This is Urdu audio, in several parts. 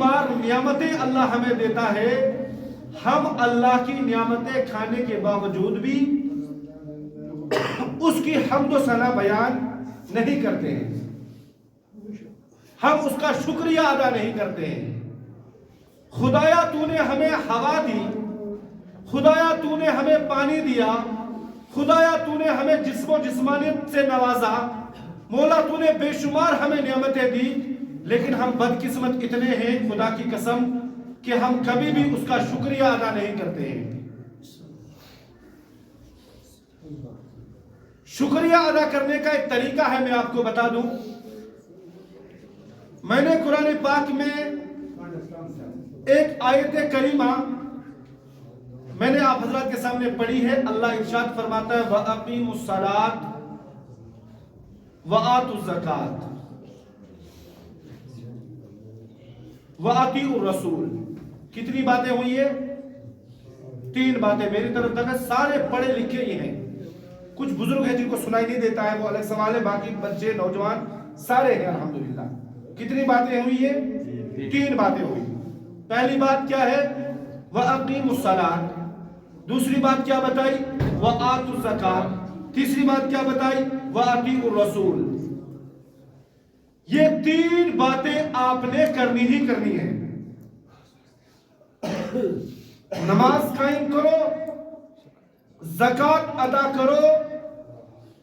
شمار نعمتیں اللہ ہمیں دیتا ہے، ہم اللہ کی نعمتیں کھانے کے باوجود بھی اس کی حمد و ثنا بیان نہیں کرتے ہیں، ہم اس کا شکریہ ادا نہیں کرتے ہیں۔ خدایا تو نے ہمیں ہوا دی، خدایا تو نے ہمیں پانی دیا، خدایا تو نے ہمیں جسم و جسمانیت سے نوازا، مولا تو نے بے شمار ہمیں نعمتیں دی، لیکن ہم بدقسمت اتنے ہیں خدا کی قسم کہ ہم کبھی بھی اس کا شکریہ ادا نہیں کرتے ہیں۔ شکریہ ادا کرنے کا ایک طریقہ ہے، میں آپ کو بتا دوں۔ میں نے قرآن پاک میں ایک آیت کریمہ میں نے آپ حضرات کے سامنے پڑھی ہے۔ اللہ ارشاد فرماتا ہے وَأَقِيمُوا الصَّلَاةَ وَآتُوا الزَّكَاةَ وَأَطِيعُوا الرَّسُولَ۔ کتنی باتیں ہوئی ہیں؟ 3 باتیں میری طرف تک سارے پڑھے لکھے ہی ہیں، کچھ بزرگ ہیں جن کو سنائی نہیں دیتا ہے وہ الگ سوال ہے، باقی بچے نوجوان سارے ہیں الحمدللہ۔ کتنی باتیں ہوئی ہیں؟ 3 باتیں ہوئی۔ پہلی بات کیا ہے؟ وَأَقِيمُوا الصَّلَاةَ۔ دوسری بات کیا بتائی؟ وَآتُوا الزَّكَاةَ۔ تیسری بات کیا بتائی؟ وَأَطِيعُوا الرَّسُولَ۔ یہ 3 باتیں آپ نے کرنی ہی کرنی ہے۔ نماز قائم کرو، زکوٰۃ ادا کرو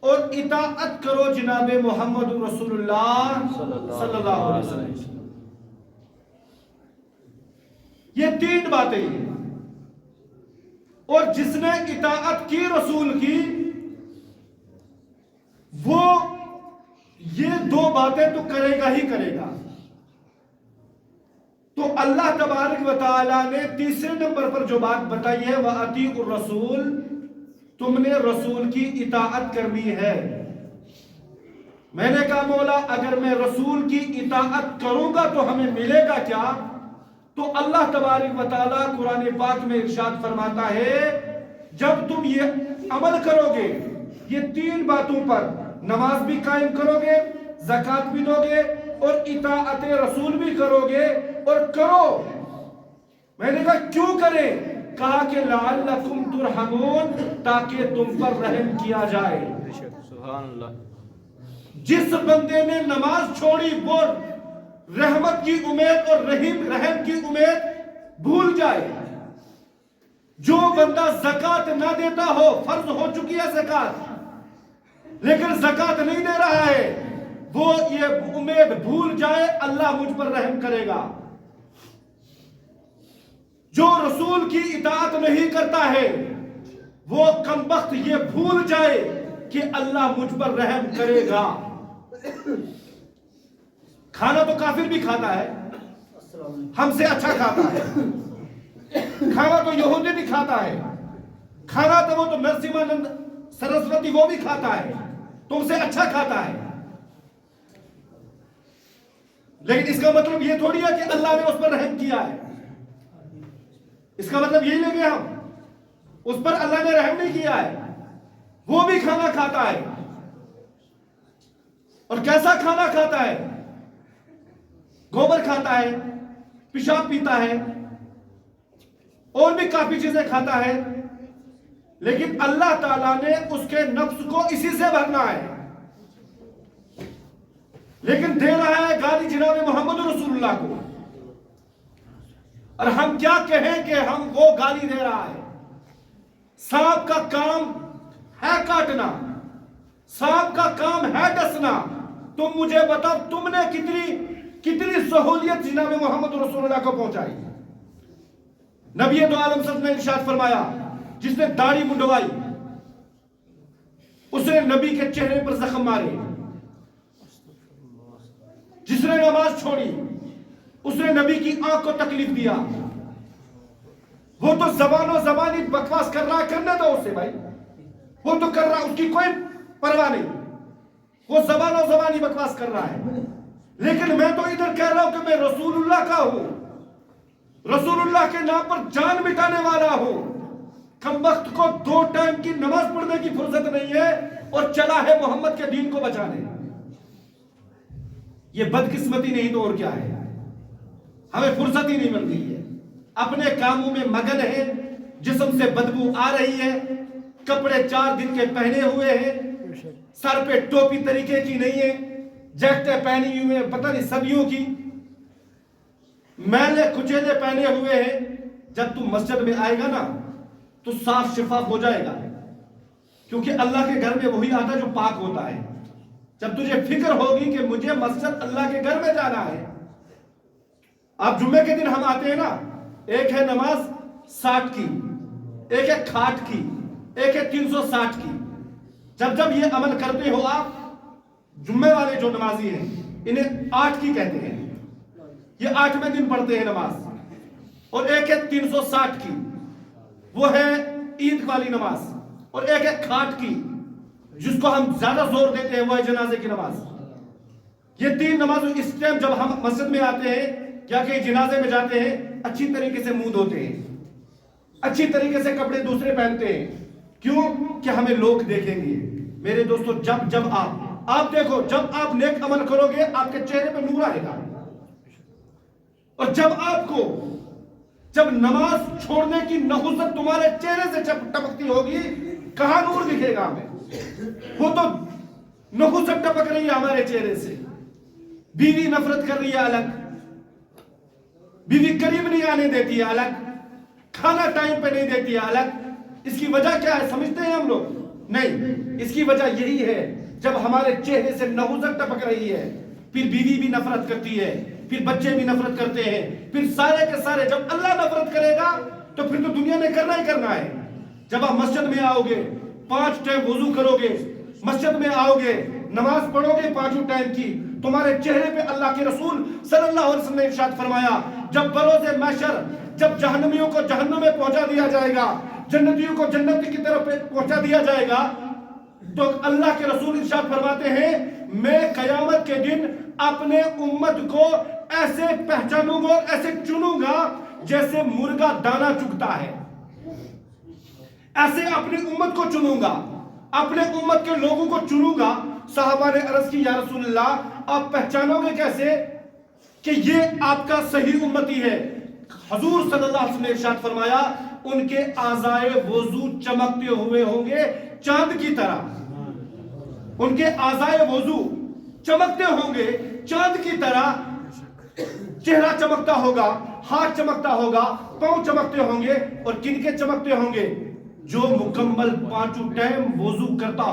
اور اطاعت کرو جناب محمد رسول اللہ صلی اللہ علیہ وسلم۔ یہ 3 باتیں ہیں، اور جس نے اطاعت کی رسول کی وہ یہ 2 باتیں تو کرے گا ہی کرے گا۔ تو اللہ تبارک و تعالیٰ نے تیسرے نمبر پر جو بات بتائی ہے وَأَطِيعُوا الرَّسُولَ، تم نے رسول کی اطاعت کرنی ہے۔ میں نے کہا مولا اگر میں رسول کی اطاعت کروں گا تو ہمیں ملے گا کیا؟ تو اللہ تبارک و تعالیٰ قرآن پاک میں ارشاد فرماتا ہے جب تم یہ عمل کرو گے، یہ 3 باتوں پر، نماز بھی قائم کرو گے، زکوٰۃ بھی دو گے اور اطاعت رسول بھی کرو گے، اور کرو، میں نے کہا کیوں کریں؟ کہا کہ لعلکم ترحمون، تاکہ تم پر رحم کیا جائے۔ سبحان اللہ۔ جس بندے نے نماز چھوڑی وہ رحمت کی امید اور رحم کی امید بھول جائے۔ جو بندہ زکوٰۃ نہ دیتا ہو، فرض ہو چکی ہے زکوٰۃ لیکن زکوٰۃ نہیں دے رہا ہے، وہ یہ امید بھول جائے اللہ مجھ پر رحم کرے گا۔ جو رسول کی اطاعت نہیں کرتا ہے وہ کمبخت یہ بھول جائے کہ اللہ مجھ پر رحم کرے گا۔ کھانا تو کافر بھی کھاتا ہے، ہم سے اچھا کھاتا ہے، کھانا تو یہودی بھی کھاتا ہے، کھانا تو وہ تو نرسمہانند سرسوتی وہ بھی کھاتا ہے، تم سے اچھا کھاتا ہے، لیکن اس کا مطلب یہ تھوڑی ہے کہ اللہ نے اس پر رحم کیا ہے۔ اس کا مطلب یہی لیں گے ہم اس پر اللہ نے رحم نہیں کیا ہے، وہ بھی کھانا کھاتا ہے، اور کیسا کھانا کھاتا ہے؟ گوبر کھاتا ہے، پیشاب پیتا ہے، اور بھی کافی چیزیں کھاتا ہے، لیکن اللہ تعالیٰ نے اس کے نفس کو اسی سے بھرنا ہے، لیکن دے رہا ہے گالی جناب محمد رسول اللہ کو، اور ہم کیا کہیں کہ ہم وہ گالی دے رہا ہے۔ سانپ کا کام ہے کاٹنا، سانپ کا کام ہے ڈسنا، تم مجھے بتاؤ تم نے کتنی سہولیت جناب محمد رسول اللہ کو پہنچائی۔ نبی دو عالم صلی اللہ علیہ وسلم نے ارشاد فرمایا جس نے داڑھی منڈوائی اس نے نبی کے چہرے پر زخم مارے، جس نے نماز چھوڑی اس نے نبی کی آنکھ کو تکلیف دیا۔ وہ تو زبان و زبانی بکواس کر رہا ہے، کرنے دو اسے بھائی، وہ تو کر رہا، اس کی کوئی پرواہ نہیں، وہ زبان و زبانی بکواس کر رہا ہے، لیکن میں تو ادھر کہہ رہا ہوں کہ میں رسول اللہ کا ہوں، رسول اللہ کے نام پر جان مٹانے والا ہوں۔ کم وقت کو 2 ٹائم کی نماز پڑھنے کی فرصت نہیں ہے اور چلا ہے محمد کے دین کو بچانے۔ یہ بدقسمتی نہیں تو اور کیا ہے؟ ہمیں فرصت ہی نہیں مل رہی ہے، اپنے کاموں میں مگن ہے، جسم سے بدبو آ رہی ہے، کپڑے 4 دن کے پہنے ہوئے ہیں، سر پہ ٹوپی طریقے کی نہیں ہے، جیکٹیں پہنی ہوئے ہیں پتہ نہیں صدیوں کی، میلے کچیلے پہنے ہوئے ہیں. جب تو مسجد میں آئے گا نا تو صاف شفاف ہو جائے گا، کیونکہ اللہ کے گھر میں وہی آتا ہے جو پاک ہوتا ہے. جب تجھے فکر ہوگی کہ مجھے مسجد اللہ کے گھر میں جانا ہے. اب جمعے کے دن ہم آتے ہیں نا، ایک ہے نماز 60 کی، ایک ہے کھاٹ کی، ایک ہے 360 کی. جب جب یہ عمل کرتے ہو آپ، جمعے والے جو نمازی ہیں انہیں 8 کی کہتے ہیں، یہ 8ویں دن پڑھتے ہیں نماز. اور ایک ہے 360 کی، وہ ہے عید والی نماز. اور ایک ہے کھاٹ کی، جس کو ہم زیادہ زور دیتے ہیں، وہ ہے جنازے کی نماز. یہ 3 نماز اس ٹائم جب ہم مسجد میں آتے ہیں یا کہ جنازے میں جاتے ہیں، اچھی طریقے سے منہ دھوتے ہیں، اچھی طریقے سے کپڑے دوسرے پہنتے ہیں. کیوں؟ کہ ہمیں لوگ دیکھیں گے. میرے دوستو، جب آپ دیکھو، جب آپ نیک عمل کرو گے آپ کے چہرے پہ نور آئے گا. اور جب نماز چھوڑنے کی نحوست تمہارے چہرے سے ٹپکتی ہوگی، کہاں نور دکھے گا ہمیں؟ وہ تو نحوست ٹپک رہی ہے ہمارے چہرے سے. بیوی نفرت کر رہی ہے الگ، بیوی قریب نہیں آنے دیتی ہے الگ، کھانا ٹائم پہ نہیں دیتی ہے الگ. اس کی وجہ کیا ہے سمجھتے ہیں ہم لوگ؟ نہیں، اس کی وجہ یہی ہے جب ہمارے چہرے سے نحوست ٹپک رہی ہے، پھر بیوی بھی نفرت کرتی ہے، پھر بچے بھی نفرت کرتے ہیں، پھر سارے کے سارے. جب اللہ نفرت کرے گا تو پھر تو دنیا نے کرنا ہی کرنا ہے. جب آپ مسجد میں آؤ گے، 5 ٹائم وضو کرو گے، مسجد میں آؤ گے، نماز پڑھو گے 5 ٹائم کی، تمہارے چہرے پہ اللہ کے رسول صلی اللہ علیہ وسلم نے ارشاد فرمایا، جب بروز محشر جب جہنمیوں کو جہنم میں پہنچا دیا جائے گا، جنتیوں کو جنت کی طرف پہنچا دیا جائے گا، تو اللہ کے رسول ارشاد فرماتے ہیں، میں قیامت کے دن اپنے امت کو ایسے پہچانوں گا اور ایسے چنوں گا جیسے مرغا دانا چگتا ہے. ایسے اپنی امت کو چنوں گا، اپنے امت کے لوگوں کو چنوں گا. صحابہ نے عرض کی، یا رسول اللہ آپ پہچانو گے کیسے کہ یہ آپ کا صحیح امتی ہے؟ حضور صلی اللہ علیہ وسلم نے ارشاد فرمایا، ان کے اعضائے وضو چمکتے ہوئے ہوں گے چاند کی طرح. ان کے اعضائے وضو چمکتے ہوں گے چاند کی طرح. چہرہ چمکتا ہوگا، ہاتھ چمکتا ہوگا، پاؤں چمکتے ہوں گے. اور کن کے چمکتے ہوں گے؟ جو مکمل 5 ٹائم وضو کرتا ہو.